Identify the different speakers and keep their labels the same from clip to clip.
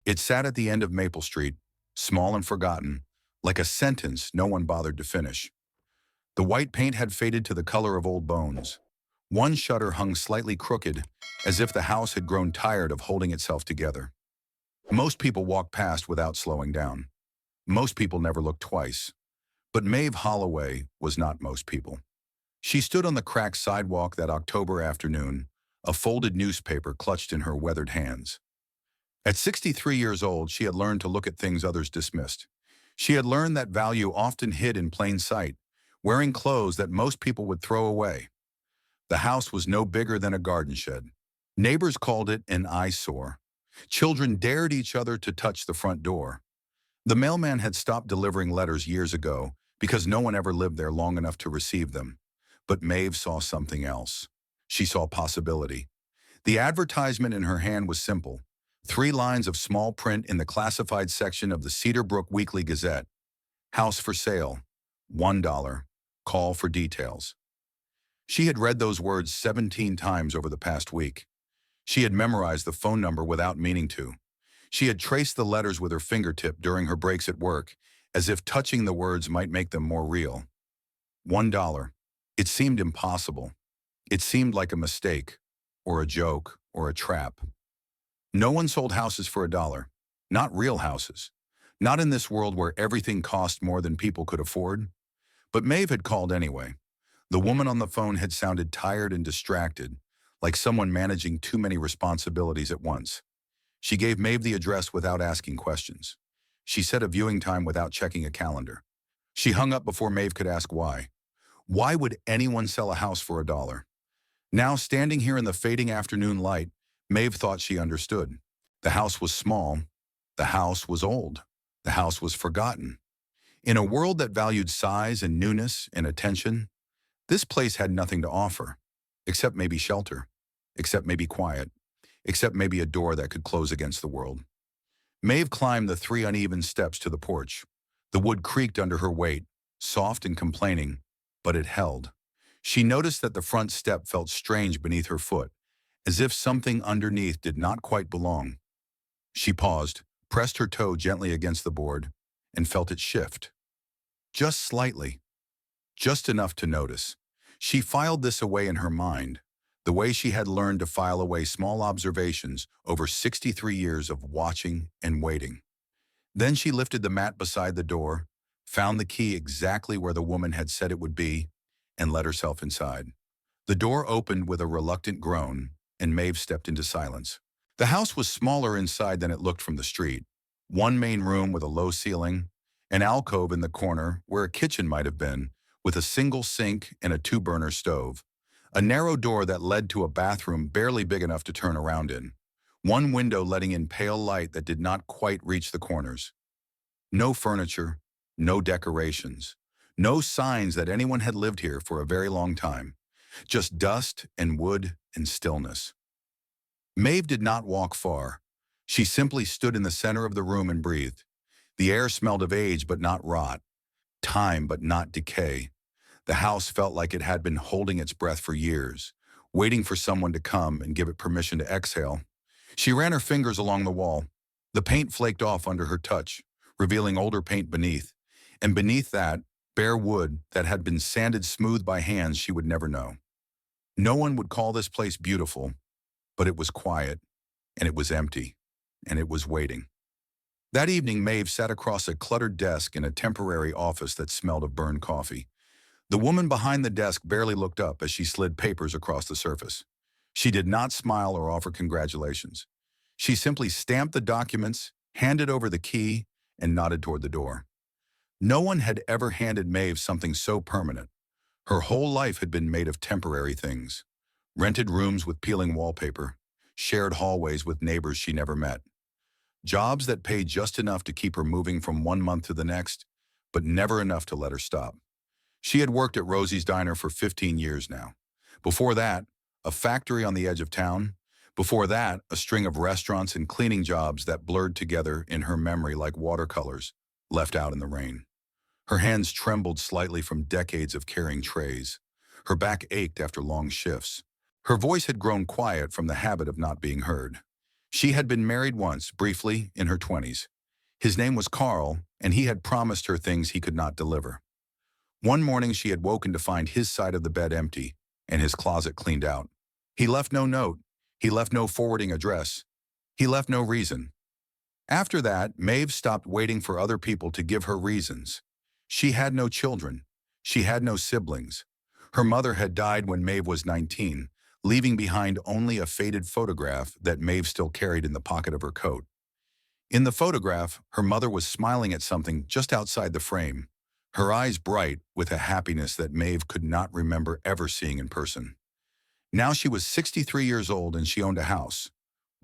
Speaker 1: It sat at the end of Maple Street, small and forgotten, like a sentence no one bothered to finish. The white paint had faded to the color of old bones. One shutter hung slightly crooked, as if the house had grown tired of holding itself together. Most people walked past without slowing down. Most people never looked twice. But Maeve Holloway was not most people. She stood on the cracked sidewalk that October afternoon, a folded newspaper clutched in her weathered hands. At 63 years old, she had learned to look at things others dismissed. She had learned that value often hid in plain sight, wearing clothes that most people would throw away. The house was no bigger than a garden shed. Neighbors called it an eyesore. Children dared each other to touch the front door. The mailman had stopped delivering letters years ago because no one ever lived there long enough to receive them. But Maeve saw something else. She saw possibility. The advertisement in her hand was simple. 3 lines of small print in the classified section of the Cedar Brook Weekly Gazette. House for sale. $1. Call for details. She had read those words 17 times over the past week. She had memorized the phone number without meaning to. She had traced the letters with her fingertip during her breaks at work, as if touching the words might make them more real. $1. It seemed impossible. It seemed like a mistake, or a joke, or a trap. No one sold houses for $1. Not real houses. Not in this world where everything cost more than people could afford. But Maeve had called anyway. The woman on the phone had sounded tired and distracted, like someone managing too many responsibilities at once. She gave Maeve the address without asking questions. She set a viewing time without checking a calendar. She hung up before Maeve could ask why. Why would anyone sell a house for $1? Now, standing here in the fading afternoon light, Maeve thought she understood. The house was small. The house was old. The house was forgotten. In a world that valued size and newness and attention, this place had nothing to offer, except maybe shelter, except maybe quiet, except maybe a door that could close against the world. Maeve climbed the 3 uneven steps to the porch. The wood creaked under her weight, soft and complaining, but it held. She noticed that the front step felt strange beneath her foot, as if something underneath did not quite belong. She paused, pressed her toe gently against the board, and felt it shift. Just slightly. Just enough to notice. She filed this away in her mind, the way she had learned to file away small observations over 63 years of watching and waiting. Then she lifted the mat beside the door, found the key exactly where the woman had said it would be, and let herself inside. The door opened with a reluctant groan, and Maeve stepped into silence. The house was smaller inside than it looked from the street. One main room with a low ceiling, an alcove in the corner where a kitchen might have been, with a single sink and a 2-burner stove. A narrow door that led to a bathroom barely big enough to turn around in. One window letting in pale light that did not quite reach the corners. No furniture, no decorations, no signs that anyone had lived here for a very long time. Just dust and wood and stillness. Maeve did not walk far. She simply stood in the center of the room and breathed. The air smelled of age but not rot, time but not decay. The house felt like it had been holding its breath for years, waiting for someone to come and give it permission to exhale. She ran her fingers along the wall. The paint flaked off under her touch, revealing older paint beneath. And beneath that, bare wood that had been sanded smooth by hands she would never know. No one would call this place beautiful, but it was quiet, and it was empty, and it was waiting. That evening, Maeve sat across a cluttered desk in a temporary office that smelled of burned coffee. The woman behind the desk barely looked up as she slid papers across the surface. She did not smile or offer congratulations. She simply stamped the documents, handed over the key, and nodded toward the door. No one had ever handed Maeve something so permanent. Her whole life had been made of temporary things. Rented rooms with peeling wallpaper, shared hallways with neighbors she never met. Jobs that paid just enough to keep her moving from one month to the next, but never enough to let her stop. She had worked at Rosie's Diner for 15 years now. Before that, a factory on the edge of town. Before that, a string of restaurants and cleaning jobs that blurred together in her memory like watercolors, left out in the rain. Her hands trembled slightly from decades of carrying trays. Her back ached after long shifts. Her voice had grown quiet from the habit of not being heard. She had been married once, briefly, in her 20s. His name was Carl, and he had promised her things he could not deliver. One morning she had woken to find his side of the bed empty and his closet cleaned out. He left no note. He left no forwarding address. He left no reason. After that, Maeve stopped waiting for other people to give her reasons. She had no children. She had no siblings. Her mother had died when Maeve was 19, leaving behind only a faded photograph that Maeve still carried in the pocket of her coat. In the photograph, her mother was smiling at something just outside the frame, her eyes bright with a happiness that Maeve could not remember ever seeing in person. Now she was 63 years old and she owned a house.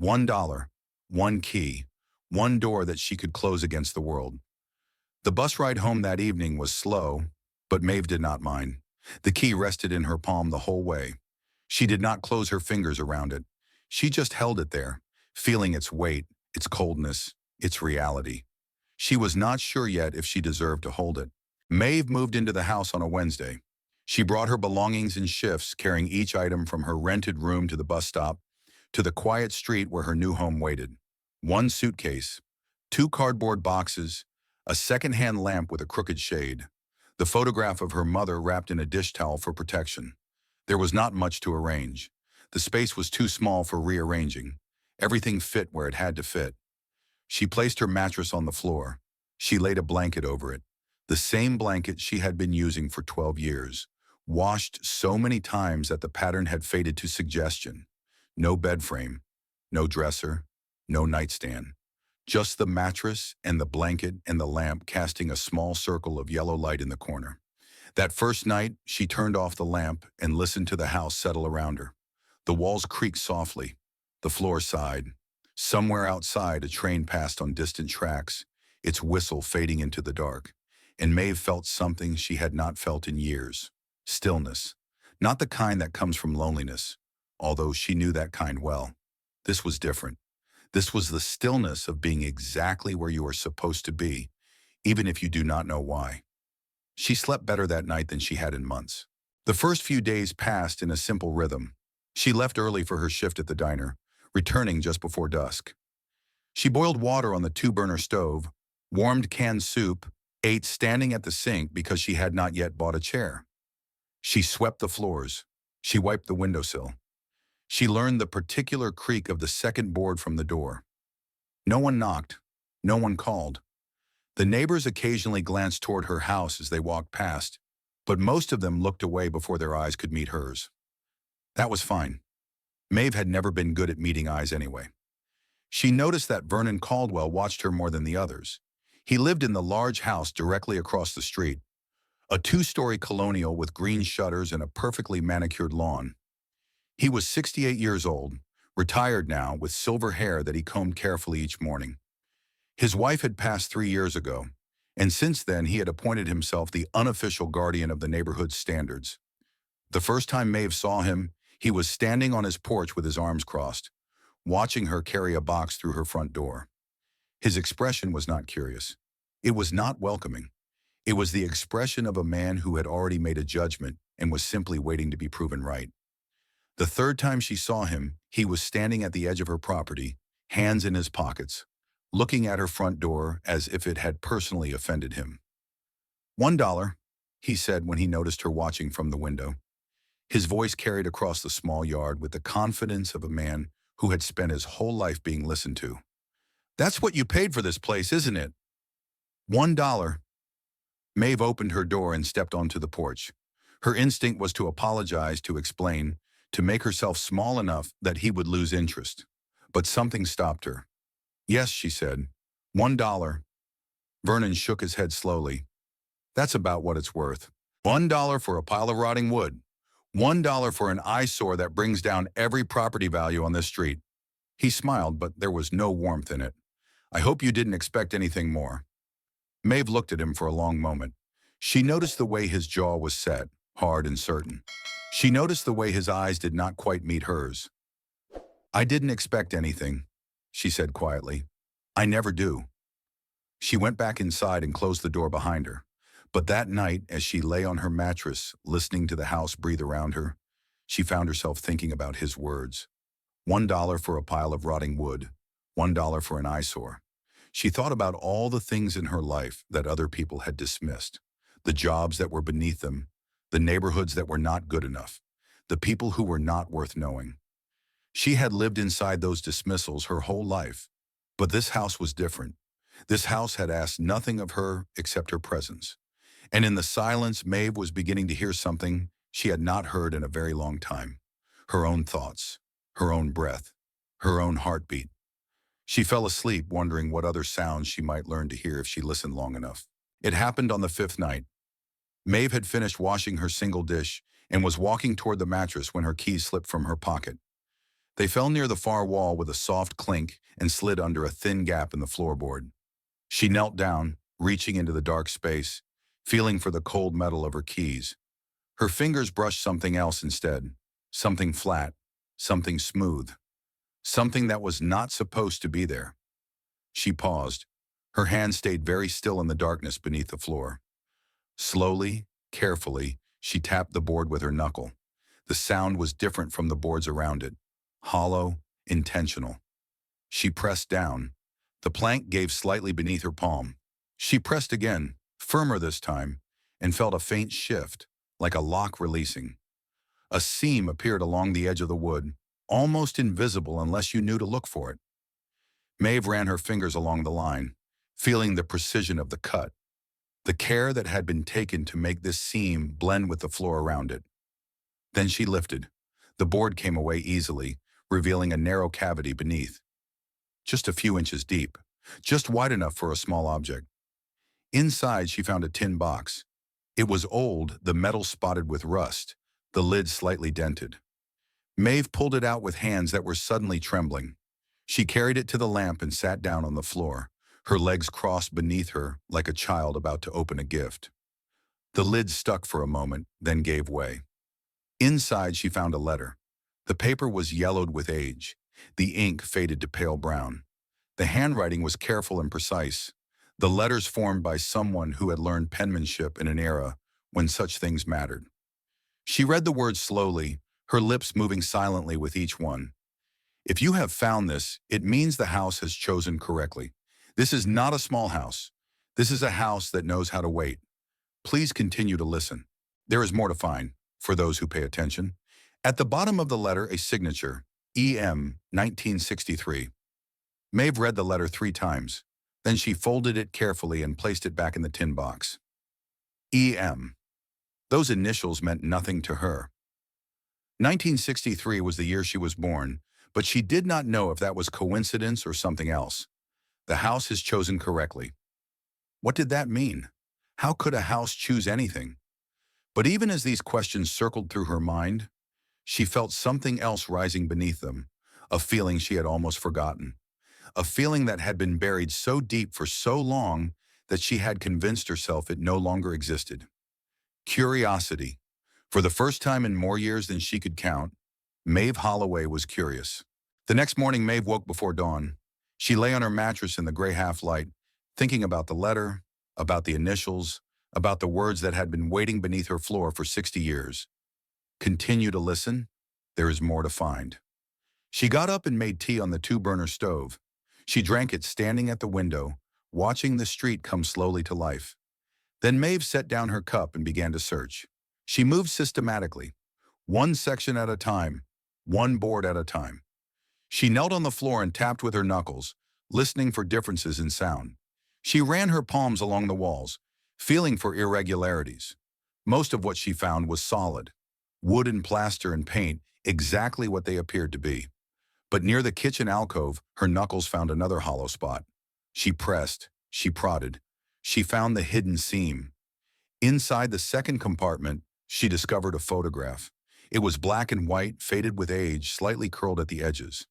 Speaker 1: $1, one key, one door that she could close against the world. The bus ride home that evening was slow, but Maeve did not mind. The key rested in her palm the whole way. She did not close her fingers around it. She just held it there, feeling its weight, its coldness, its reality. She was not sure yet if she deserved to hold it. Maeve moved into the house on a Wednesday. She brought her belongings in shifts, carrying each item from her rented room to the bus stop, to the quiet street where her new home waited. One suitcase, two cardboard boxes, a second-hand lamp with a crooked shade, the photograph of her mother wrapped in a dish towel for protection. There was not much to arrange. The space was too small for rearranging. Everything fit where it had to fit. She placed her mattress on the floor. She laid a blanket over it, the same blanket she had been using for 12 years, washed so many times that the pattern had faded to suggestion. No bed frame, no dresser, no nightstand. Just the mattress and the blanket and the lamp casting a small circle of yellow light in the corner. That first night, she turned off the lamp and listened to the house settle around her. The walls creaked softly. The floor sighed. Somewhere outside, a train passed on distant tracks, its whistle fading into the dark. And Maeve felt something she had not felt in years. Stillness. Not the kind that comes from loneliness, although she knew that kind well. This was different. This was the stillness of being exactly where you are supposed to be, even if you do not know why. She slept better that night than she had in months. The first few days passed in a simple rhythm. She left early for her shift at the diner, returning just before dusk. She boiled water on the two-burner stove, warmed canned soup, ate standing at the sink because she had not yet bought a chair. She swept the floors. She wiped the windowsill. She learned the particular creak of the second board from the door. No one knocked. No one called. The neighbors occasionally glanced toward her house as they walked past, but most of them looked away before their eyes could meet hers. That was fine. Maeve had never been good at meeting eyes anyway. She noticed that Vernon Caldwell watched her more than the others. He lived in the large house directly across the street, a two-story colonial with green shutters and a perfectly manicured lawn. He was 68 years old, retired now, with silver hair that he combed carefully each morning. His wife had passed 3 years ago, and since then he had appointed himself the unofficial guardian of the neighborhood's standards. The first time Maeve saw him, he was standing on his porch with his arms crossed, watching her carry a box through her front door. His expression was not curious. It was not welcoming. It was the expression of a man who had already made a judgment and was simply waiting to be proven right. The third time she saw him, he was standing at the edge of her property, hands in his pockets, looking at her front door as if it had personally offended him. $1, he said when he noticed her watching from the window. His voice carried across the small yard with the confidence of a man who had spent his whole life being listened to. That's what you paid for this place, isn't it? $1. Maeve opened her door and stepped onto the porch. Her instinct was to apologize, to explain, to make herself small enough that he would lose interest. But something stopped her. Yes, she said. $1. Vernon shook his head slowly. That's about what it's worth. $1 for a pile of rotting wood. $1 for an eyesore that brings down every property value on this street. He smiled, but there was no warmth in it. I hope you didn't expect anything more. Maeve looked at him for a long moment. She noticed the way his jaw was set, hard and certain. She noticed the way his eyes did not quite meet hers. I didn't expect anything, she said quietly. I never do. She went back inside and closed the door behind her. But that night, as she lay on her mattress, listening to the house breathe around her, she found herself thinking about his words. $1 for a pile of rotting wood, $1 for an eyesore. She thought about all the things in her life that other people had dismissed, the jobs that were beneath them, the neighborhoods that were not good enough, the people who were not worth knowing. She had lived inside those dismissals her whole life, but this house was different. This house had asked nothing of her except her presence. And in the silence, Maeve was beginning to hear something she had not heard in a very long time. Her own thoughts, her own breath, her own heartbeat. She fell asleep wondering what other sounds she might learn to hear if she listened long enough. It happened on the fifth night. Maeve had finished washing her single dish and was walking toward the mattress when her keys slipped from her pocket. They fell near the far wall with a soft clink and slid under a thin gap in the floorboard. She knelt down, reaching into the dark space, feeling for the cold metal of her keys. Her fingers brushed something else instead, something flat, something smooth, something that was not supposed to be there. She paused. Her hand stayed very still in the darkness beneath the floor. Slowly, carefully, she tapped the board with her knuckle. The sound was different from the boards around it, hollow, intentional. She pressed down. The plank gave slightly beneath her palm. She pressed again, firmer this time, and felt a faint shift, like a lock releasing. A seam appeared along the edge of the wood, almost invisible unless you knew to look for it. Maeve ran her fingers along the line, feeling the precision of the cut, the care that had been taken to make this seam blend with the floor around it. Then she lifted. The board came away easily, revealing a narrow cavity beneath. Just a few inches deep, just wide enough for a small object. Inside, she found a tin box. It was old, the metal spotted with rust, the lid slightly dented. Maeve pulled it out with hands that were suddenly trembling. She carried it to the lamp and sat down on the floor, her legs crossed beneath her like a child about to open a gift. The lid stuck for a moment, then gave way. Inside, she found a letter. The paper was yellowed with age. The ink faded to pale brown. The handwriting was careful and precise, the letters formed by someone who had learned penmanship in an era when such things mattered. She read the words slowly, her lips moving silently with each one. If you have found this, it means the house has chosen correctly. This is not a small house. This is a house that knows how to wait. Please continue to listen. There is more to find, for those who pay attention. At the bottom of the letter, a signature, EM 1963. Maeve read the letter 3 times. Then she folded it carefully and placed it back in the tin box. EM. Those initials meant nothing to her. 1963 was the year she was born, but she did not know if that was coincidence or something else. The house has chosen correctly. What did that mean? How could a house choose anything? But even as these questions circled through her mind, she felt something else rising beneath them, a feeling she had almost forgotten. A feeling that had been buried so deep for so long that she had convinced herself it no longer existed. Curiosity. For the first time in more years than she could count, Maeve Holloway was curious. The next morning, Maeve woke before dawn. She lay on her mattress in the gray half-light, thinking about the letter, about the initials, about the words that had been waiting beneath her floor for 60 years. Continue to listen. There is more to find. She got up and made tea on the 2-burner stove. She drank it standing at the window, watching the street come slowly to life. Then Maeve set down her cup and began to search. She moved systematically, one section at a time, one board at a time. She knelt on the floor and tapped with her knuckles, listening for differences in sound. She ran her palms along the walls, feeling for irregularities. Most of what she found was solid. Wood and plaster and paint, exactly what they appeared to be. But near the kitchen alcove, her knuckles found another hollow spot. She pressed, she prodded. She found the hidden seam. Inside the second compartment, she discovered a photograph. It was black and white, faded with age, slightly curled at the edges.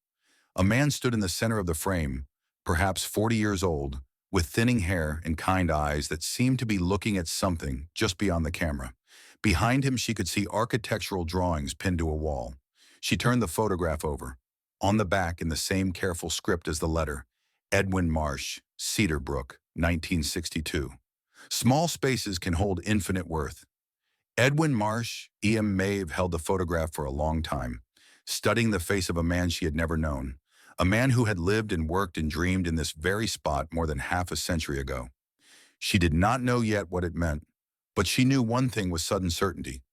Speaker 1: A man stood in the center of the frame, perhaps 40 years old, with thinning hair and kind eyes that seemed to be looking at something just beyond the camera. Behind him, she could see architectural drawings pinned to a wall. She turned the photograph over. On the back, in the same careful script as the letter, Edwin Marsh, Cedar Brook, 1962. Small spaces can hold infinite worth. Edwin Marsh, E.M. Maeve held the photograph for a long time, studying the face of a man she had never known, a man who had lived and worked and dreamed in this very spot more than half a century ago. She did not know yet what it meant, but she knew one thing with sudden certainty.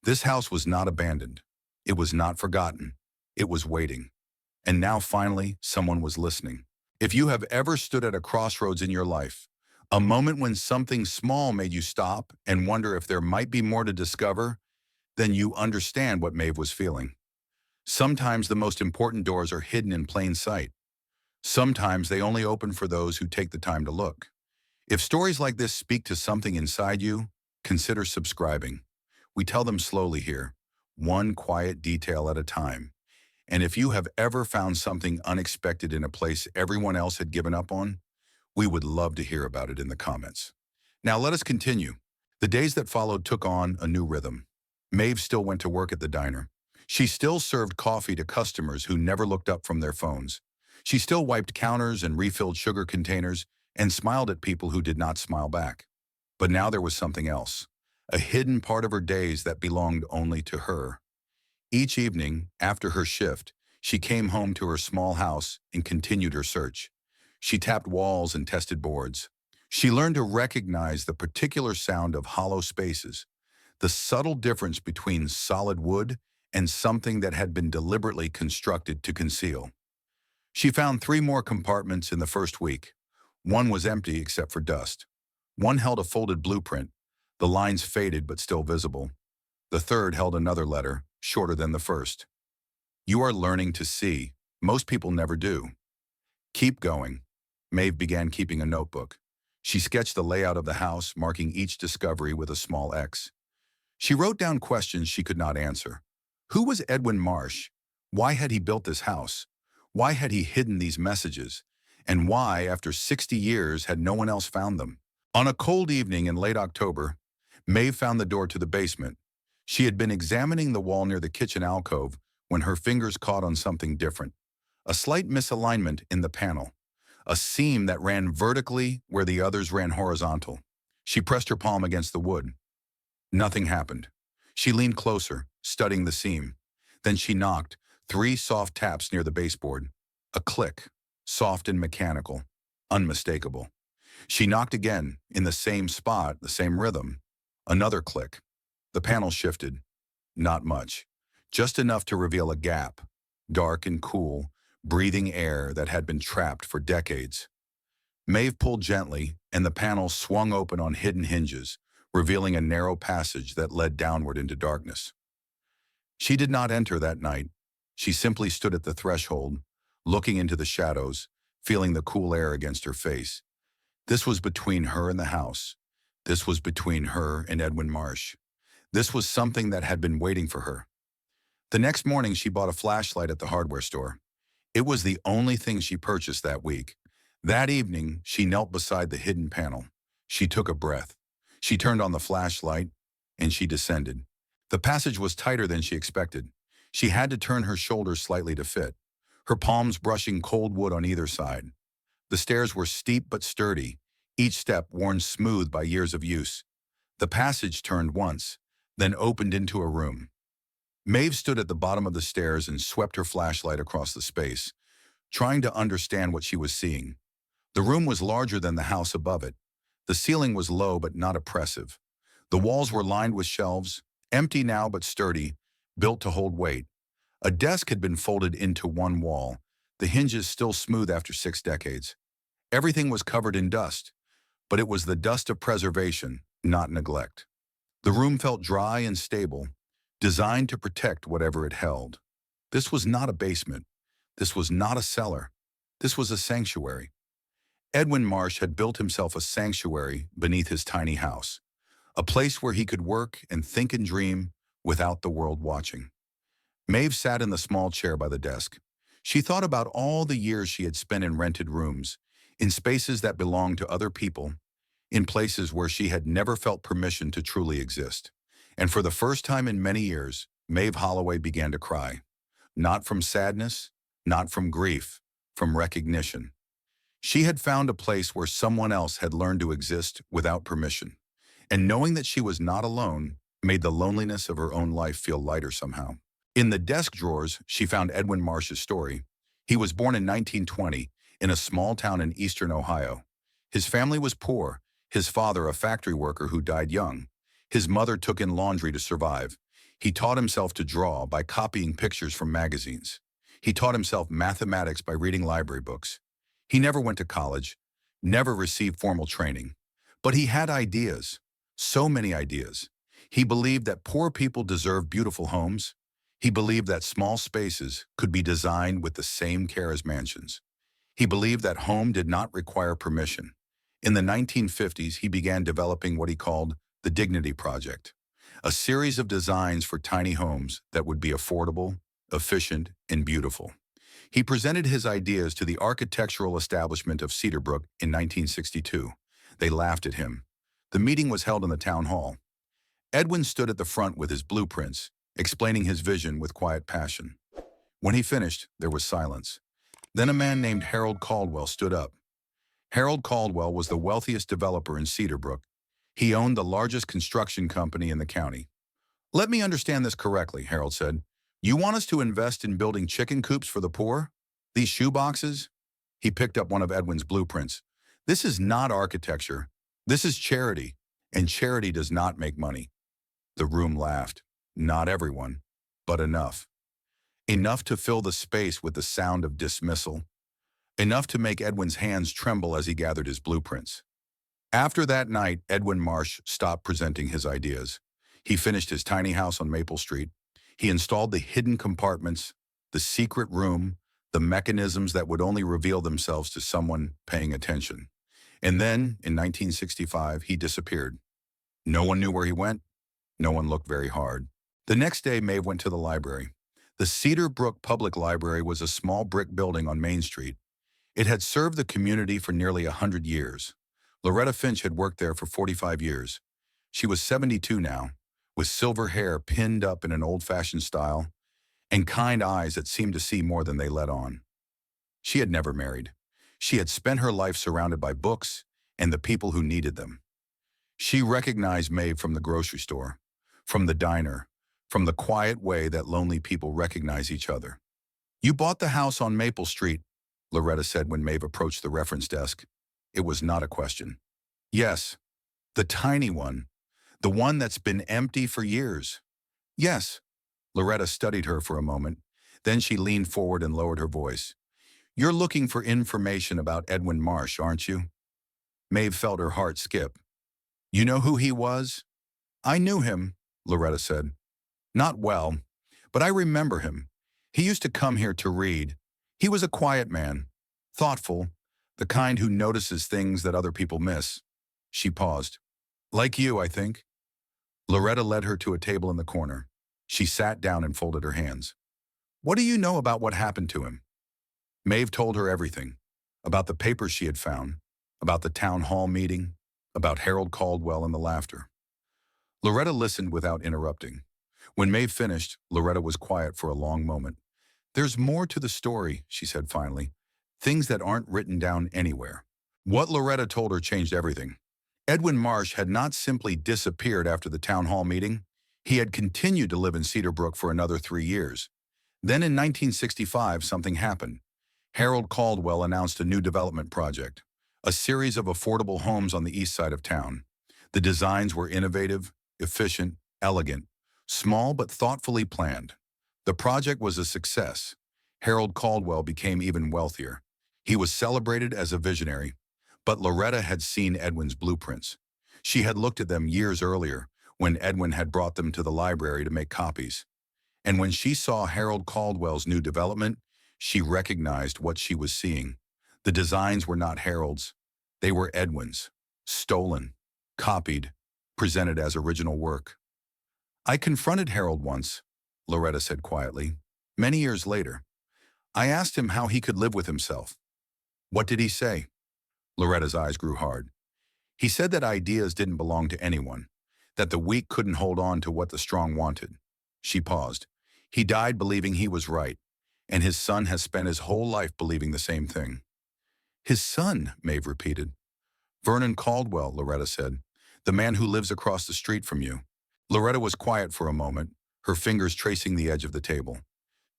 Speaker 1: This house was not abandoned. It was not forgotten. It was waiting. And now finally, someone was listening. If you have ever stood at a crossroads in your life, a moment when something small made you stop and wonder if there might be more to discover, then you understand what Maeve was feeling. Sometimes the most important doors are hidden in plain sight. Sometimes they only open for those who take the time to look. If stories like this speak to something inside you, consider subscribing. We tell them slowly here, one quiet detail at a time. And if you have ever found something unexpected in a place everyone else had given up on, we would love to hear about it in the comments. Now let us continue. The days that followed took on a new rhythm. Maeve still went to work at the diner. She still served coffee to customers who never looked up from their phones. She still wiped counters and refilled sugar containers and smiled at people who did not smile back. But now there was something else, a hidden part of her days that belonged only to her. Each evening, after her shift, she came home to her small house and continued her search. She tapped walls and tested boards. She learned to recognize the particular sound of hollow spaces, the subtle difference between solid wood and something that had been deliberately constructed to conceal. She found 3 more compartments in the first week. One was empty except for dust. One held a folded blueprint, the lines faded but still visible. The third held another letter, shorter than the first. You are learning to see. Most people never do. Keep going. Maeve began keeping a notebook. She sketched the layout of the house, marking each discovery with a small X. She wrote down questions she could not answer. Who was Edwin Marsh? Why had he built this house? Why had he hidden these messages? And why, after 60 years, had no one else found them? On a cold evening in late October, Maeve found the door to the basement. She had been examining the wall near the kitchen alcove when her fingers caught on something different. A slight misalignment in the panel. A seam that ran vertically where the others ran horizontal. She pressed her palm against the wood. Nothing happened. She leaned closer, studying the seam. Then she knocked, 3 soft taps near the baseboard. A click, soft and mechanical, unmistakable. She knocked again, in the same spot, the same rhythm. Another click. The panel shifted. Not much. Just enough to reveal a gap, dark and cool, breathing air that had been trapped for decades. Maeve pulled gently, and the panel swung open on hidden hinges, revealing a narrow passage that led downward into darkness. She did not enter that night. She simply stood at the threshold, looking into the shadows, feeling the cool air against her face. This was between her and the house. This was between her and Edwin Marsh. This was something that had been waiting for her. The next morning, she bought a flashlight at the hardware store. It was the only thing she purchased that week. That evening, she knelt beside the hidden panel. She took a breath. She turned on the flashlight, and she descended. The passage was tighter than she expected. She had to turn her shoulders slightly to fit, her palms brushing cold wood on either side. The stairs were steep but sturdy, each step worn smooth by years of use. The passage turned once, then opened into a room. Maeve stood at the bottom of the stairs and swept her flashlight across the space, trying to understand what she was seeing. The room was larger than the house above it. The ceiling was low but not oppressive. The walls were lined with shelves, empty now but sturdy, built to hold weight. A desk had been folded into one wall, the hinges still smooth after 6 decades. Everything was covered in dust, but it was the dust of preservation, not neglect. The room felt dry and stable, designed to protect whatever it held. This was not a basement. This was not a cellar. This was a sanctuary. Edwin Marsh had built himself a sanctuary beneath his tiny house, a place where he could work and think and dream without the world watching. Maeve sat in the small chair by the desk. She thought about all the years she had spent in rented rooms, in spaces that belonged to other people, in places where she had never felt permission to truly exist. And for the first time in many years, Maeve Holloway began to cry. Not from sadness, not from grief, from recognition. She had found a place where someone else had learned to exist without permission. And knowing that she was not alone made the loneliness of her own life feel lighter somehow. In the desk drawers, she found Edwin Marsh's story. He was born in 1920 in a small town in eastern Ohio. His family was poor, his father a factory worker who died young. His mother took in laundry to survive. He taught himself to draw by copying pictures from magazines. He taught himself mathematics by reading library books. He never went to college, never received formal training. But he had ideas, so many ideas. He believed that poor people deserve beautiful homes. He believed that small spaces could be designed with the same care as mansions. He believed that home did not require permission. In the 1950s, he began developing what he called the Dignity Project, a series of designs for tiny homes that would be affordable, efficient, and beautiful. He presented his ideas to the architectural establishment of Cedarbrook in 1962. They laughed at him. The meeting was held in the town hall. Edwin stood at the front with his blueprints, explaining his vision with quiet passion. When he finished, there was silence. Then a man named Harold Caldwell stood up. Harold Caldwell was the wealthiest developer in Cedarbrook. He owned the largest construction company in the county. "Let me understand this correctly," Harold said. "You want us to invest in building chicken coops for the poor? These shoeboxes?" He picked up one of Edwin's blueprints. "This is not architecture. This is charity, and charity does not make money." The room laughed. Not everyone, but enough. Enough to fill the space with the sound of dismissal. Enough to make Edwin's hands tremble as he gathered his blueprints. After that night, Edwin Marsh stopped presenting his ideas. He finished his tiny house on Maple Street. He installed the hidden compartments, the secret room, the mechanisms that would only reveal themselves to someone paying attention. And then, in 1965, he disappeared. No one knew where he went. No one looked very hard. The next day, Maeve went to the library. The Cedarbrook Public Library was a small brick building on Main Street. It had served the community for nearly 100 years. Loretta Finch had worked there for 45 years. She was 72 now, with silver hair pinned up in an old-fashioned style, and kind eyes that seemed to see more than they let on. She had never married. She had spent her life surrounded by books and the people who needed them. She recognized Maeve from the grocery store, from the diner, from the quiet way that lonely people recognize each other. "You bought the house on Maple Street," Loretta said when Maeve approached the reference desk. It was not a question. "Yes, the tiny one, the one that's been empty for years." "Yes." Loretta studied her for a moment. Then she leaned forward and lowered her voice. "You're looking for information about Edwin Marsh, aren't you?" Maeve felt her heart skip. "You know who he was?" "I knew him," Loretta said. "Not well, but I remember him. He used to come here to read. He was a quiet man, thoughtful, the kind who notices things that other people miss." She paused. "Like you, I think." Loretta led her to a table in the corner. She sat down and folded her hands. "What do you know about what happened to him?" Maeve told her everything, about the papers she had found, about the town hall meeting, about Harold Caldwell and the laughter. Loretta listened without interrupting. When Maeve finished, Loretta was quiet for a long moment. "There's more to the story," she said finally. "Things that aren't written down anywhere." What Loretta told her changed everything. Edwin Marsh had not simply disappeared after the town hall meeting. He had continued to live in Cedarbrook for another 3 years. Then in 1965, something happened. Harold Caldwell announced a new development project, a series of affordable homes on the east side of town. The designs were innovative, efficient, elegant, small but thoughtfully planned. The project was a success. Harold Caldwell became even wealthier. He was celebrated as a visionary. But Loretta had seen Edwin's blueprints. She had looked at them years earlier, when Edwin had brought them to the library to make copies. And when she saw Harold Caldwell's new development, she recognized what she was seeing. The designs were not Harold's. They were Edwin's. Stolen, copied, presented as original work. "I confronted Harold once," Loretta said quietly, "many years later. I asked him how he could live with himself." "What did he say?" Loretta's eyes grew hard. "He said that ideas didn't belong to anyone, that the weak couldn't hold on to what the strong wanted." She paused. "He died believing he was right, and his son has spent his whole life believing the same thing." "His son," Maeve repeated. "Vernon Caldwell," Loretta said. "The man who lives across the street from you." Loretta was quiet for a moment, her fingers tracing the edge of the table.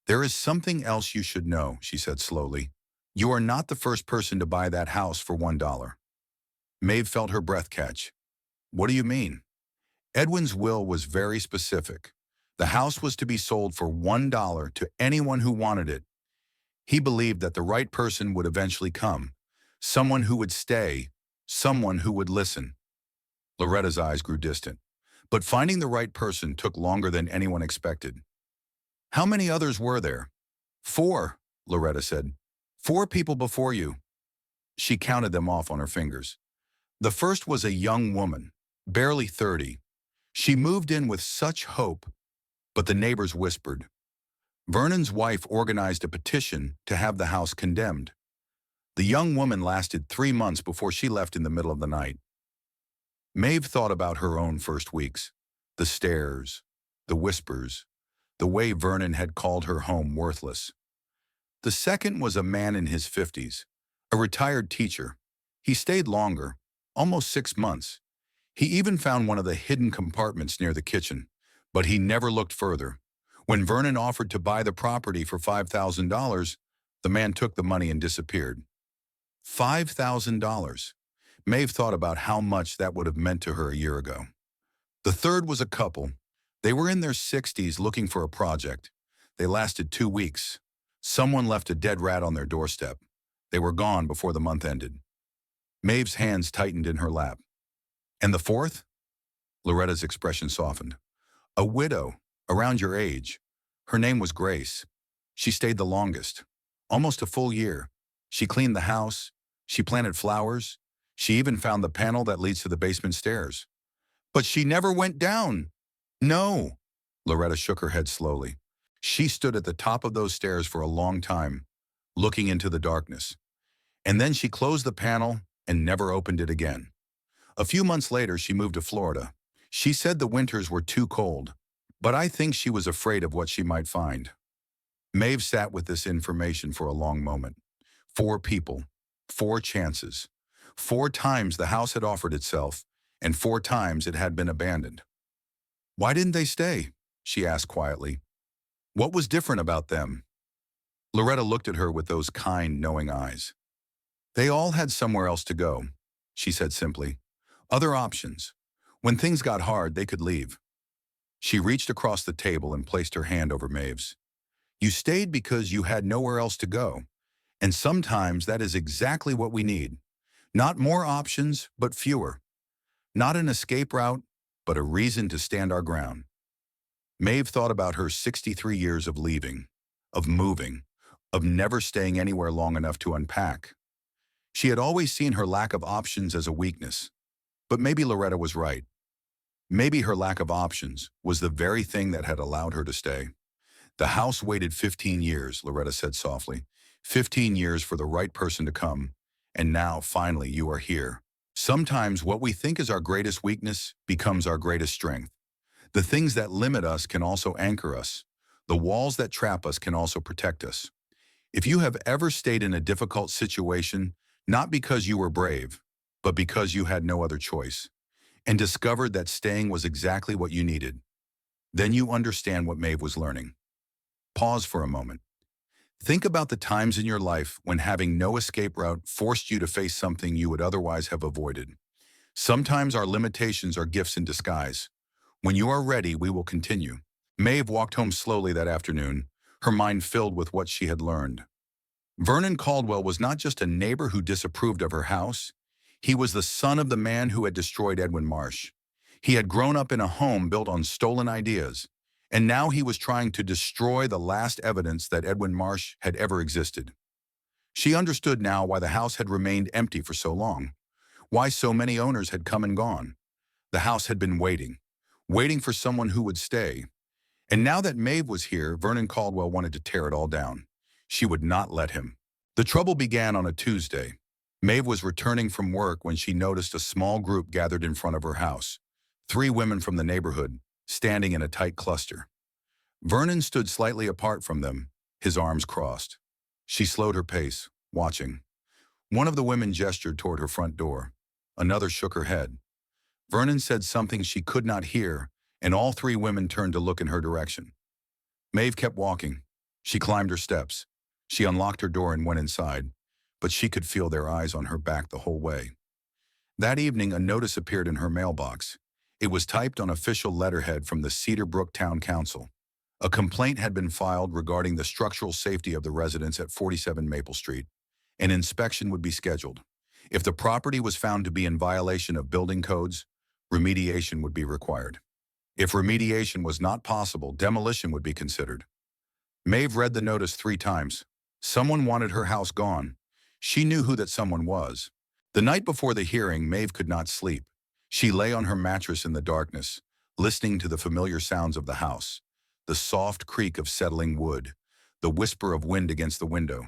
Speaker 1: "There is something else you should know," she said slowly. "You are not the first person to buy that house for $1. Maeve felt her breath catch. "What do you mean?" Edwin's will was very specific. The house was to be sold for $1 to anyone who wanted it. He believed that the right person would eventually come. Someone who would stay. Someone who would listen. Loretta's eyes grew distant. But finding the right person took longer than anyone expected. "How many others were there?" "4," Loretta said. "4 people before you." She counted them off on her fingers. The first was a young woman, barely 30. She moved in with such hope, but the neighbors whispered. Vernon's wife organized a petition to have the house condemned. The young woman lasted 3 months before she left in the middle of the night. Maeve thought about her own first weeks. The stares, the whispers, the way Vernon had called her home worthless. The second was a man in his 50s, a retired teacher. He stayed longer, almost 6 months. He even found one of the hidden compartments near the kitchen, but he never looked further. When Vernon offered to buy the property for $5,000, the man took the money and disappeared. $5,000. Maeve thought about how much that would have meant to her a year ago. The third was a couple. They were in their 60s looking for a project. They lasted 2 weeks. Someone left a dead rat on their doorstep. They were gone before the month ended. Maeve's hands tightened in her lap. "And the fourth?" Loretta's expression softened. "A widow, around your age. Her name was Grace. She stayed the longest, almost a full year. She cleaned the house. She planted flowers. She even found the panel that leads to the basement stairs. But she never went down." "No." Loretta shook her head slowly. "She stood at the top of those stairs for a long time, looking into the darkness. And then she closed the panel and never opened it again. A few months later, she moved to Florida. She said the winters were too cold, but I think she was afraid of what she might find." Maeve sat with this information for a long moment. 4 people, 4 chances. 4 times the house had offered itself, and 4 times it had been abandoned. "Why didn't they stay?" she asked quietly. "What was different about them?" Loretta looked at her with those kind, knowing eyes. "They all had somewhere else to go," she said simply. "Other options. When things got hard, they could leave." She reached across the table and placed her hand over Maeve's. "You stayed because you had nowhere else to go. And sometimes that is exactly what we need. Not more options, but fewer. Not an escape route, but a reason to stand our ground." Maeve thought about her 63 years of leaving, of moving, of never staying anywhere long enough to unpack. She had always seen her lack of options as a weakness. But maybe Loretta was right. Maybe her lack of options was the very thing that had allowed her to stay. "The house waited 15 years, Loretta said softly. 15 years for the right person to come. And now, finally, you are here. Sometimes what we think is our greatest weakness becomes our greatest strength. The things that limit us can also anchor us. The walls that trap us can also protect us. If you have ever stayed in a difficult situation, not because you were brave, but because you had no other choice, and discovered that staying was exactly what you needed, then you understand what Maeve was learning. Pause for a moment. Think about the times in your life when having no escape route forced you to face something you would otherwise have avoided. Sometimes our limitations are gifts in disguise. When you are ready, we will continue. Maeve walked home slowly that afternoon, her mind filled with what she had learned. Vernon Caldwell was not just a neighbor who disapproved of her house. He was the son of the man who had destroyed Edwin Marsh. He had grown up in a home built on stolen ideas, and now he was trying to destroy the last evidence that Edwin Marsh had ever existed. She understood now why the house had remained empty for so long, why so many owners had come and gone. The house had been waiting for someone who would stay. And now that Maeve was here, Vernon Caldwell wanted to tear it all down. She would not let him. The trouble began on a Tuesday. Maeve was returning from work when she noticed a small group gathered in front of her house. 3 women from the neighborhood, standing in a tight cluster. Vernon stood slightly apart from them, his arms crossed. She slowed her pace, watching. One of the women gestured toward her front door. Another shook her head. Vernon said something she could not hear, and all three women turned to look in her direction. Maeve kept walking. She climbed her steps. She unlocked her door and went inside, but she could feel their eyes on her back the whole way. That evening, a notice appeared in her mailbox. It was typed on official letterhead from the Cedar Brook Town Council. A complaint had been filed regarding the structural safety of the residents at 47 Maple Street. An inspection would be scheduled. If the property was found to be in violation of building codes, remediation would be required. If remediation was not possible, demolition would be considered. Maeve read the notice 3 times. Someone wanted her house gone. She knew who that someone was. The night before the hearing, Maeve could not sleep. She lay on her mattress in the darkness, listening to the familiar sounds of the house, the soft creak of settling wood, the whisper of wind against the window.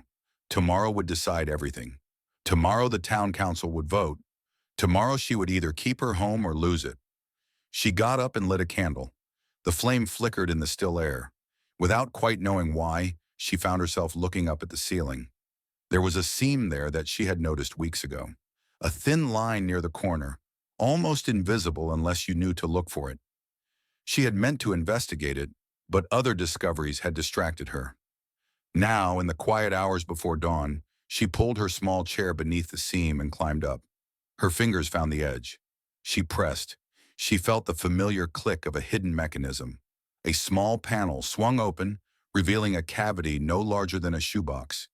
Speaker 1: Tomorrow would decide everything. Tomorrow the town council would vote. Tomorrow she would either keep her home or lose it. She got up and lit a candle. The flame flickered in the still air. Without quite knowing why, she found herself looking up at the ceiling. There was a seam there that she had noticed weeks ago. A thin line near the corner, almost invisible unless you knew to look for it. She had meant to investigate it, but other discoveries had distracted her. Now, in the quiet hours before dawn, she pulled her small chair beneath the seam and climbed up. Her fingers found the edge. She pressed. She felt the familiar click of a hidden mechanism. A small panel swung open, revealing a cavity no larger than a shoebox.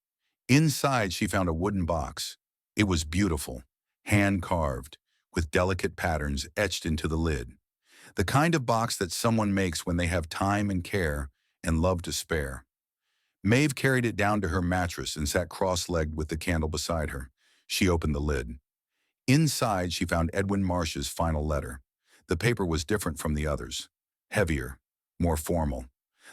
Speaker 1: Inside, she found a wooden box. It was beautiful, hand-carved, with delicate patterns etched into the lid. The kind of box that someone makes when they have time and care and love to spare. Maeve carried it down to her mattress and sat cross-legged with the candle beside her. She opened the lid. Inside, she found Edwin Marsh's final letter. The paper was different from the others. Heavier, more formal.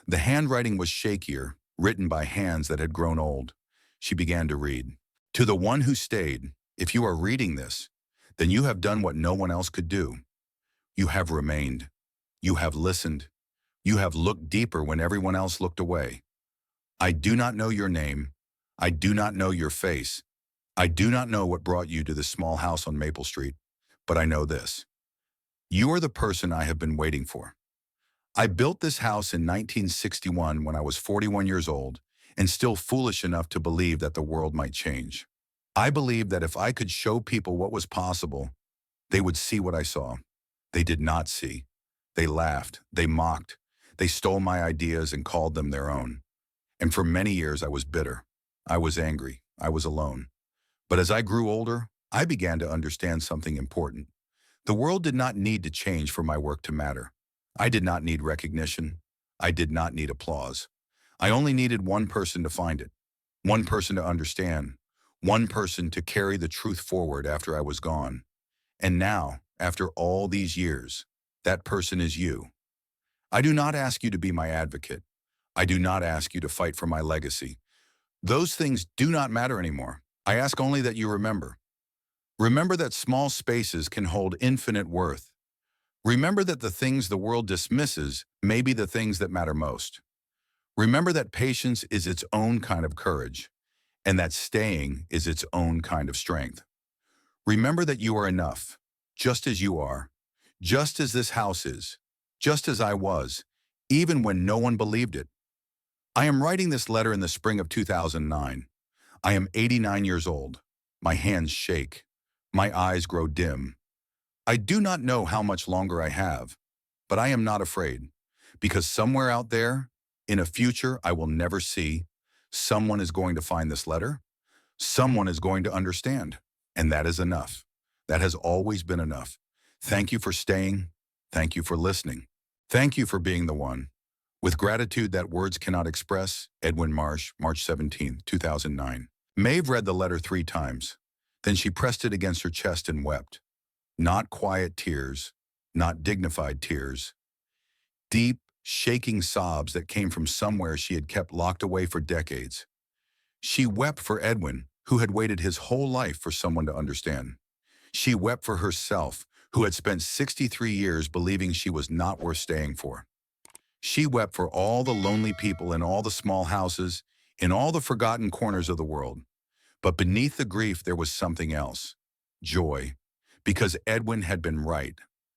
Speaker 1: The handwriting was shakier, written by hands that had grown old. She began to read. To the one who stayed, if you are reading this, then you have done what no one else could do. You have remained. You have listened. You have looked deeper when everyone else looked away. I do not know your name. I do not know your face. I do not know what brought you to this small house on Maple Street, but I know this. You are the person I have been waiting for. I built this house in 1961 when I was 41 years old and still foolish enough to believe that the world might change. I believed that if I could show people what was possible, they would see what I saw. They did not see. They laughed. They mocked. They stole my ideas and called them their own. And for many years, I was bitter. I was angry. I was alone. But as I grew older, I began to understand something important. The world did not need to change for my work to matter. I did not need recognition. I did not need applause. I only needed one person to find it, one person to understand, one person to carry the truth forward after I was gone. And now, after all these years, that person is you. I do not ask you to be my advocate. I do not ask you to fight for my legacy. Those things do not matter anymore. I ask only that you remember. Remember that small spaces can hold infinite worth. Remember that the things the world dismisses may be the things that matter most. Remember that patience is its own kind of courage, and that staying is its own kind of strength. Remember that you are enough, just as you are, just as this house is, just as I was, even when no one believed it. I am writing this letter in the spring of 2009. I am 89 years old. My hands shake. My eyes grow dim. I do not know how much longer I have, but I am not afraid, because somewhere out there, in a future I will never see, someone is going to find this letter. Someone is going to understand, and that is enough. That has always been enough. Thank you for staying. Thank you for listening. Thank you for being the one. With gratitude that words cannot express, Edwin Marsh, March 17, 2009. Maeve read the letter 3 times. Then she pressed it against her chest and wept. Not quiet tears, not dignified tears. Deep, shaking sobs that came from somewhere she had kept locked away for decades. She wept for Edwin, who had waited his whole life for someone to understand. She wept for herself, who had spent 63 years believing she was not worth staying for. She wept for all the lonely people in all the small houses, in all the forgotten corners of the world. But beneath the grief there was something else. Joy. Because Edwin had been right.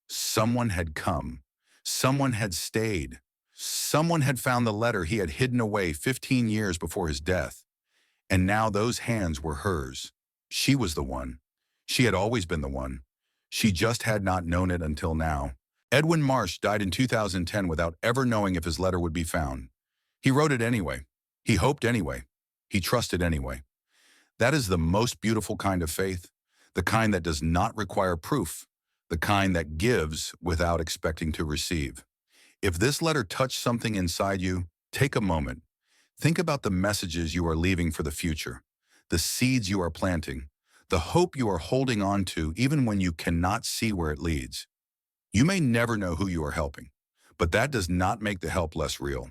Speaker 1: Someone had come. Someone had stayed. Someone had found the letter he had hidden away 15 years before his death. And now those hands were hers. She was the one. She had always been the one. She just had not known it until now. Edwin Marsh died in 2010 without ever knowing if his letter would be found. He wrote it anyway. He hoped anyway. He trusted anyway. That is the most beautiful kind of faith, the kind that does not require proof, the kind that gives without expecting to receive. If this letter touched something inside you, take a moment. Think about the messages you are leaving for the future, the seeds you are planting, the hope you are holding on to even when you cannot see where it leads. You may never know who you are helping, but that does not make the help less real.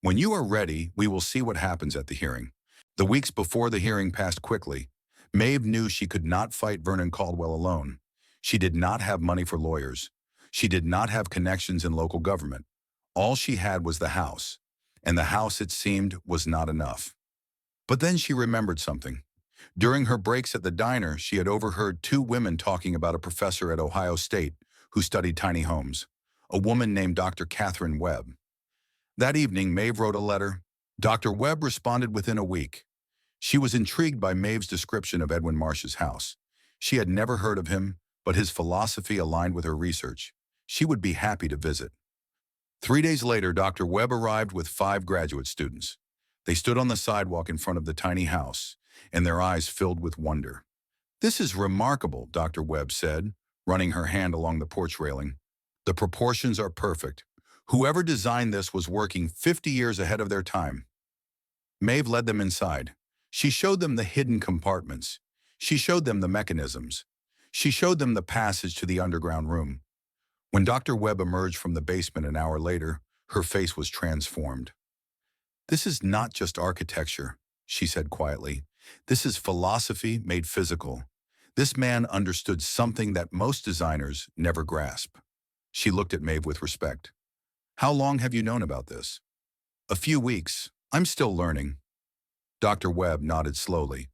Speaker 1: When you are ready, we will see what happens at the hearing. The weeks before the hearing passed quickly. Maeve knew she could not fight Vernon Caldwell alone. She did not have money for lawyers. She did not have connections in local government. All she had was the house, and the house, it seemed, was not enough. But then she remembered something. During her breaks at the diner, she had overheard two women talking about a professor at Ohio State who studied tiny homes, a woman named Dr. Catherine Webb. That evening, Maeve wrote a letter. Dr. Webb responded within a week. She was intrigued by Maeve's description of Edwin Marsh's house. She had never heard of him, but his philosophy aligned with her research. She would be happy to visit. 3 days later, Dr. Webb arrived with 5 graduate students. They stood on the sidewalk in front of the tiny house, and their eyes filled with wonder. "This is remarkable," Dr. Webb said, running her hand along the porch railing. "The proportions are perfect. Whoever designed this was working 50 years ahead of their time." Maeve led them inside. She showed them the hidden compartments. She showed them the mechanisms. She showed them the passage to the underground room. When Dr. Webb emerged from the basement an hour later, her face was transformed. "This is not just architecture," she said quietly. "This is philosophy made physical. This man understood something that most designers never grasp." She looked at Maeve with respect. "How long have you known about this?" "A few weeks. I'm still learning." Dr. Webb nodded slowly.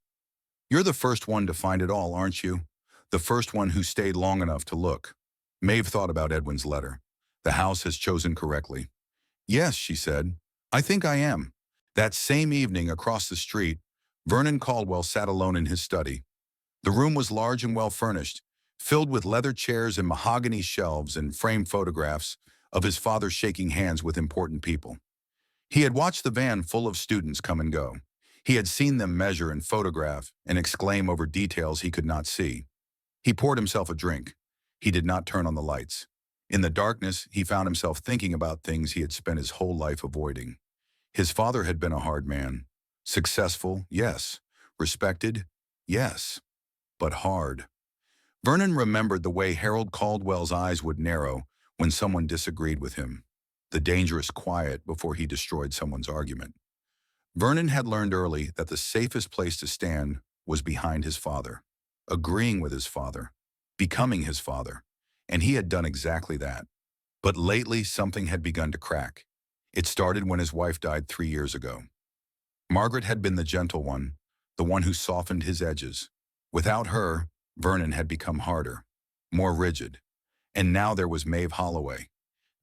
Speaker 1: "You're the first one to find it all, aren't you? The first one who stayed long enough to look." Maeve thought about Edwin's letter. "The house has chosen correctly." "Yes," she said. "I think I am." That same evening, across the street, Vernon Caldwell sat alone in his study. The room was large and well-furnished, filled with leather chairs and mahogany shelves and framed photographs of his father shaking hands with important people. He had watched the van full of students come and go. He had seen them measure and photograph and exclaim over details he could not see. He poured himself a drink. He did not turn on the lights. In the darkness, he found himself thinking about things he had spent his whole life avoiding. His father had been a hard man. Successful, yes. Respected, yes. But hard. Vernon remembered the way Harold Caldwell's eyes would narrow when someone disagreed with him. The dangerous quiet before he destroyed someone's argument. Vernon had learned early that the safest place to stand was behind his father, agreeing with his father, becoming his father, and he had done exactly that. But lately, something had begun to crack. It started when his wife died 3 years ago. Margaret had been the gentle one, the one who softened his edges. Without her, Vernon had become harder, more rigid. And now there was Maeve Holloway,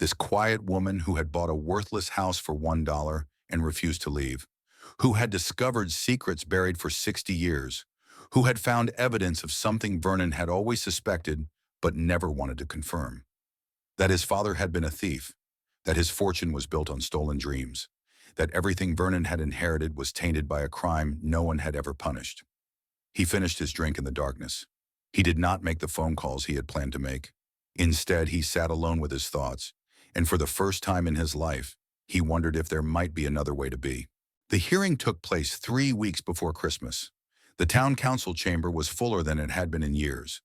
Speaker 1: this quiet woman who had bought a worthless house for $1 and refused to leave, who had discovered secrets buried for 60 years, who had found evidence of something Vernon had always suspected but never wanted to confirm. That his father had been a thief, that his fortune was built on stolen dreams, that everything Vernon had inherited was tainted by a crime no one had ever punished. He finished his drink in the darkness. He did not make the phone calls he had planned to make. Instead, he sat alone with his thoughts, and for the first time in his life, he wondered if there might be another way to be. The hearing took place 3 weeks before Christmas. The town council chamber was fuller than it had been in years.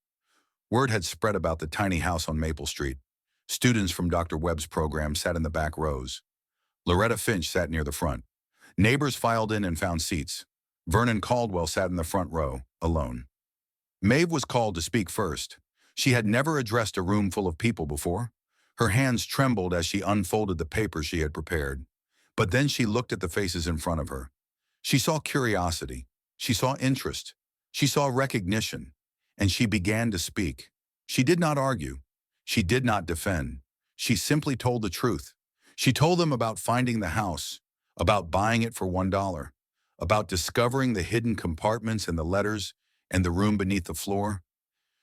Speaker 1: Word had spread about the tiny house on Maple Street. Students from Dr. Webb's program sat in the back rows. Loretta Finch sat near the front. Neighbors filed in and found seats. Vernon Caldwell sat in the front row, alone. Maeve was called to speak first. She had never addressed a room full of people before. Her hands trembled as she unfolded the papers she had prepared. But then she looked at the faces in front of her. She saw curiosity. She saw interest. She saw recognition. And she began to speak. She did not argue. She did not defend. She simply told the truth. She told them about finding the house, about buying it for $1, about discovering the hidden compartments and the letters and the room beneath the floor.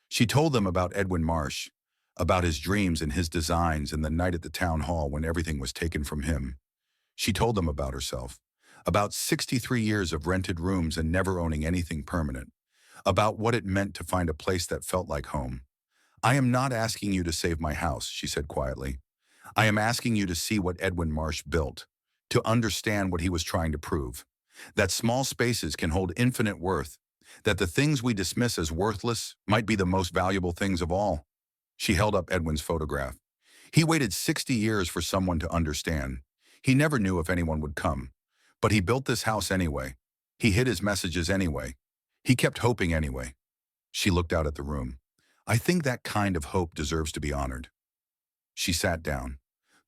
Speaker 1: She told them about Edwin Marsh, about his dreams and his designs and the night at the town hall when everything was taken from him. She told them about herself, about 63 years of rented rooms and never owning anything permanent, about what it meant to find a place that felt like home. "I am not asking you to save my house," she said quietly. "I am asking you to see what Edwin Marsh built, to understand what he was trying to prove, that small spaces can hold infinite worth, that the things we dismiss as worthless might be the most valuable things of all." She held up Edwin's photograph. He waited 60 years for someone to understand. He never knew if anyone would come. But he built this house anyway. He hid his messages anyway. He kept hoping anyway. She looked out at the room. "I think that kind of hope deserves to be honored." She sat down.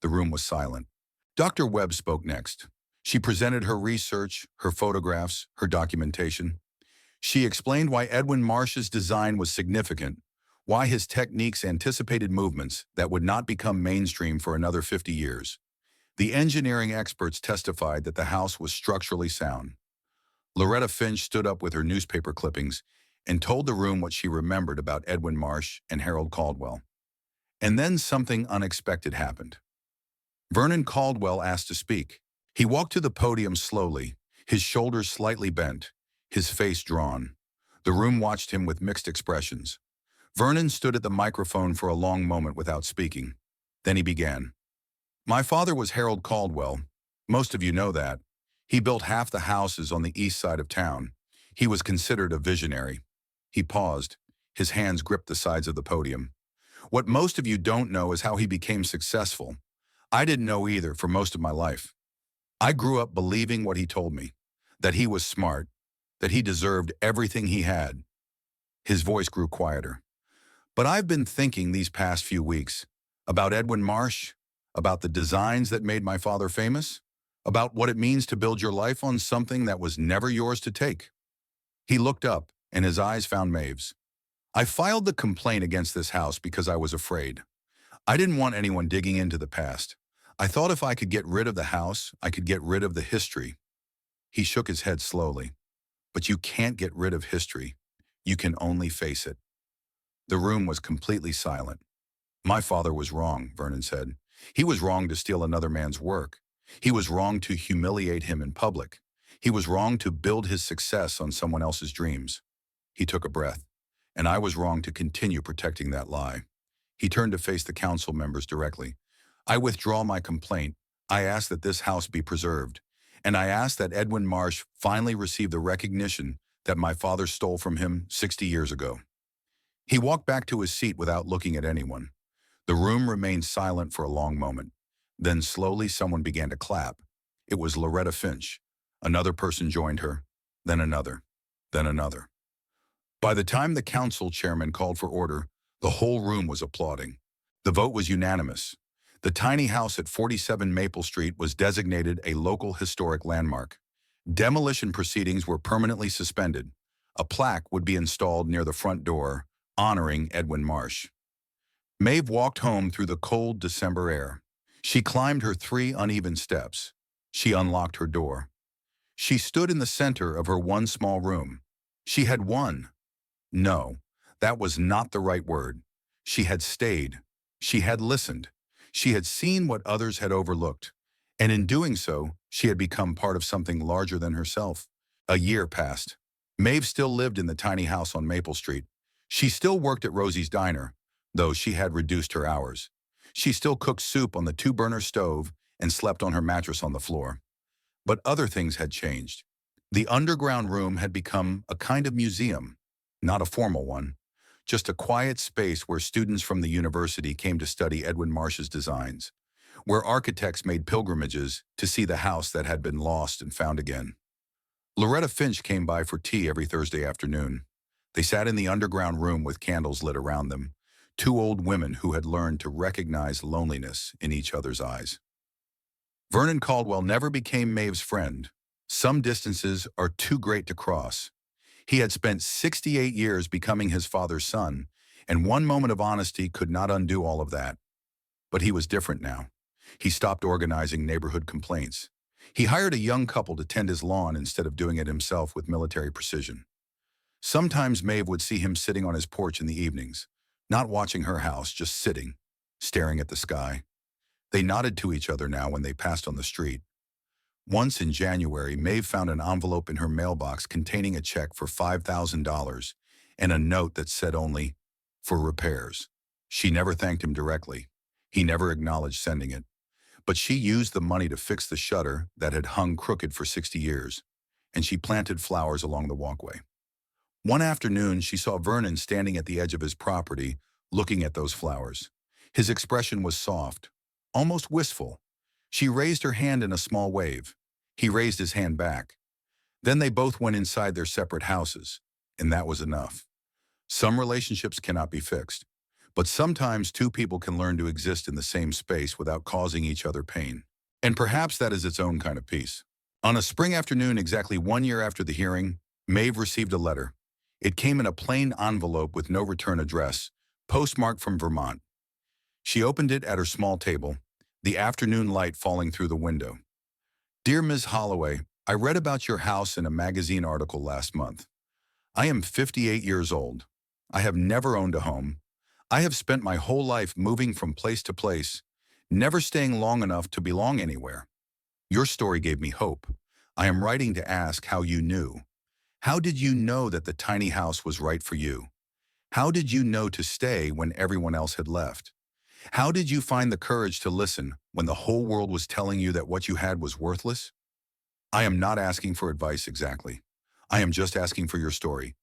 Speaker 1: The room was silent. Dr. Webb spoke next. She presented her research, her photographs, her documentation. She explained why Edwin Marsh's design was significant, why his techniques anticipated movements that would not become mainstream for another 50 years. The engineering experts testified that the house was structurally sound. Loretta Finch stood up with her newspaper clippings and told the room what she remembered about Edwin Marsh and Harold Caldwell. And then something unexpected happened. Vernon Caldwell asked to speak. He walked to the podium slowly, his shoulders slightly bent, his face drawn. The room watched him with mixed expressions. Vernon stood at the microphone for a long moment without speaking. Then he began. "My father was Harold Caldwell. Most of you know that. He built half the houses on the east side of town. He was considered a visionary." He paused. His hands gripped the sides of the podium. "What most of you don't know is how he became successful. I didn't know either for most of my life. I grew up believing what he told me, that he was smart, that he deserved everything he had." His voice grew quieter. "But I've been thinking these past few weeks about Edwin Marsh, about the designs that made my father famous, about what it means to build your life on something that was never yours to take." He looked up, and his eyes found Maeve's. "I filed the complaint against this house because I was afraid. I didn't want anyone digging into the past. I thought if I could get rid of the house, I could get rid of the history." He shook his head slowly. "But you can't get rid of history. You can only face it." The room was completely silent. "My father was wrong," Vernon said. "He was wrong to steal another man's work. He was wrong to humiliate him in public. He was wrong to build his success on someone else's dreams." He took a breath. "And I was wrong to continue protecting that lie." He turned to face the council members directly. "I withdraw my complaint. I ask that this house be preserved. And I ask that Edwin Marsh finally receive the recognition that my father stole from him 60 years ago." He walked back to his seat without looking at anyone. The room remained silent for a long moment. Then slowly someone began to clap. It was Loretta Finch. Another person joined her, then another, then another. By the time the council chairman called for order, the whole room was applauding. The vote was unanimous. The tiny house at 47 Maple Street was designated a local historic landmark. Demolition proceedings were permanently suspended. A plaque would be installed near the front door, honoring Edwin Marsh. Maeve walked home through the cold December air. She climbed her 3 uneven steps. She unlocked her door. She stood in the center of her one small room. She had won. No, that was not the right word. She had stayed. She had listened. She had seen what others had overlooked. And in doing so, she had become part of something larger than herself. A year passed. Maeve still lived in the tiny house on Maple Street. She still worked at Rosie's Diner, though she had reduced her hours. She still cooked soup on the 2-burner stove and slept on her mattress on the floor. But other things had changed. The underground room had become a kind of museum, not a formal one, just a quiet space where students from the university came to study Edwin Marsh's designs, where architects made pilgrimages to see the house that had been lost and found again. Loretta Finch came by for tea every Thursday afternoon. They sat in the underground room with candles lit around them, 2 old women who had learned to recognize loneliness in each other's eyes. Vernon Caldwell never became Maeve's friend. Some distances are too great to cross. He had spent 68 years becoming his father's son, and one moment of honesty could not undo all of that. But he was different now. He stopped organizing neighborhood complaints. He hired a young couple to tend his lawn instead of doing it himself with military precision. Sometimes Maeve would see him sitting on his porch in the evenings, not watching her house, just sitting, staring at the sky. They nodded to each other now when they passed on the street. Once in January, Maeve found an envelope in her mailbox containing a check for $5,000 and a note that said only, "For repairs." She never thanked him directly. He never acknowledged sending it. But she used the money to fix the shutter that had hung crooked for 60 years, and she planted flowers along the walkway. One afternoon, she saw Vernon standing at the edge of his property, looking at those flowers. His expression was soft, almost wistful. She raised her hand in a small wave. He raised his hand back. Then they both went inside their separate houses, and that was enough. Some relationships cannot be fixed, but sometimes two people can learn to exist in the same space without causing each other pain. And perhaps that is its own kind of peace. On a spring afternoon exactly 1 year after the hearing, Maeve received a letter. It came in a plain envelope with no return address, postmarked from Vermont. She opened it at her small table, the afternoon light falling through the window. "Dear Ms. Holloway, I read about your house in a magazine article last month. I am 58 years old. I have never owned a home. I have spent my whole life moving from place to place, never staying long enough to belong anywhere. Your story gave me hope. I am writing to ask how you knew. How did you know that the tiny house was right for you? How did you know to stay when everyone else had left? How did you find the courage to listen when the whole world was telling you that what you had was worthless? I am not asking for advice exactly. I am just asking for your story,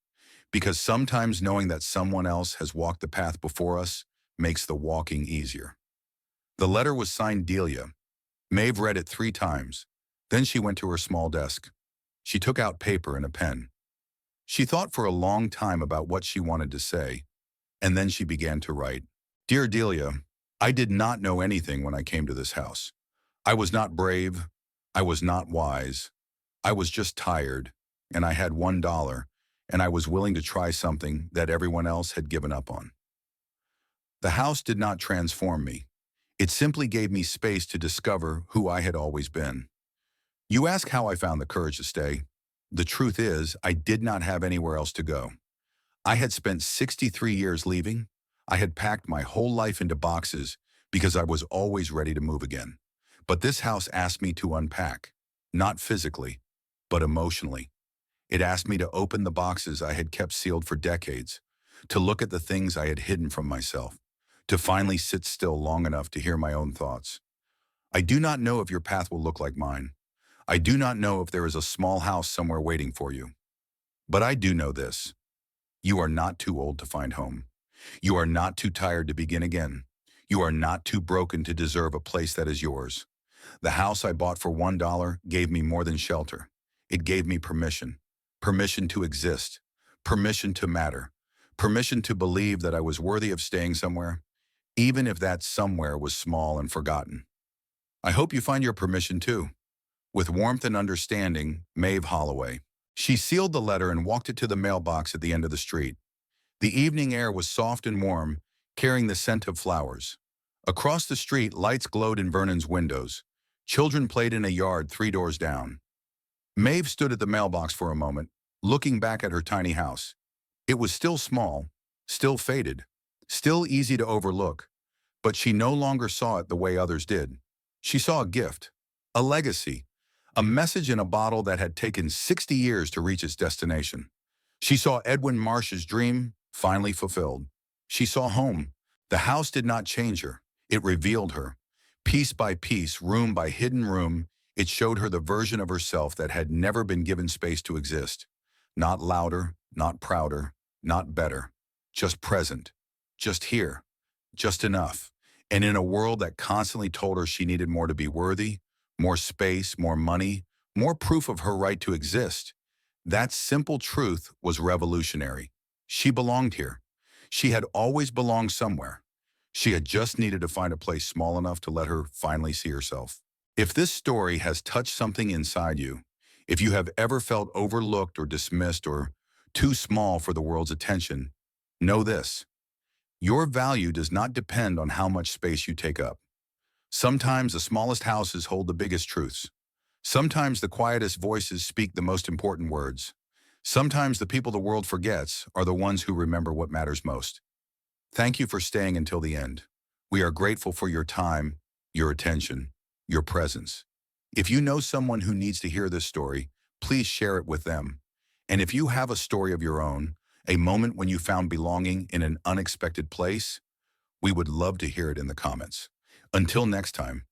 Speaker 1: because sometimes knowing that someone else has walked the path before us makes the walking easier." The letter was signed Delia. Maeve read it 3 times. Then she went to her small desk. She took out paper and a pen. She thought for a long time about what she wanted to say, and then she began to write. "Dear Delia, I did not know anything when I came to this house. I was not brave. I was not wise. I was just tired, and I had $1, and I was willing to try something that everyone else had given up on. The house did not transform me. It simply gave me space to discover who I had always been. You ask how I found the courage to stay. The truth is, I did not have anywhere else to go. I had spent 63 years leaving. I had packed my whole life into boxes because I was always ready to move again. But this house asked me to unpack, not physically, but emotionally. It asked me to open the boxes I had kept sealed for decades, to look at the things I had hidden from myself, to finally sit still long enough to hear my own thoughts. I do not know if your path will look like mine. I do not know if there is a small house somewhere waiting for you. But I do know this. You are not too old to find home. You are not too tired to begin again. You are not too broken to deserve a place that is yours. The house I bought for $1 gave me more than shelter. It gave me permission. Permission to exist. Permission to matter. Permission to believe that I was worthy of staying somewhere, even if that somewhere was small and forgotten. I hope you find your permission too. With warmth and understanding, Maeve Holloway." She sealed the letter and walked it to the mailbox at the end of the street. The evening air was soft and warm, carrying the scent of flowers. Across the street, lights glowed in Vernon's windows. Children played in a yard 3 doors down. Maeve stood at the mailbox for a moment, looking back at her tiny house. It was still small, still faded, still easy to overlook, but she no longer saw it the way others did. She saw a gift, a legacy, a message in a bottle that had taken 60 years to reach its destination. She saw Edwin Marsh's dream finally fulfilled. She saw home. The house did not change her. It revealed her. Piece by piece, room by hidden room, it showed her the version of herself that had never been given space to exist. Not louder, not prouder, not better. Just present. Just here. Just enough. And in a world that constantly told her she needed more to be worthy, more space, more money, more proof of her right to exist, that simple truth was revolutionary. She belonged here. She had always belonged somewhere. She had just needed to find a place small enough to let her finally see herself. If this story has touched something inside you, if you have ever felt overlooked or dismissed or too small for the world's attention, know this. Your value does not depend on how much space you take up. Sometimes the smallest houses hold the biggest truths. Sometimes the quietest voices speak the most important words. Sometimes the people the world forgets are the ones who remember what matters most. Thank you for staying until the end. We are grateful for your time, your attention, your presence. If you know someone who needs to hear this story, please share it with them. And if you have a story of your own, a moment when you found belonging in an unexpected place, we would love to hear it in the comments. Until next time,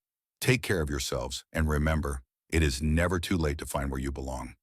Speaker 1: take care of yourselves and remember, it is never too late to find where you belong.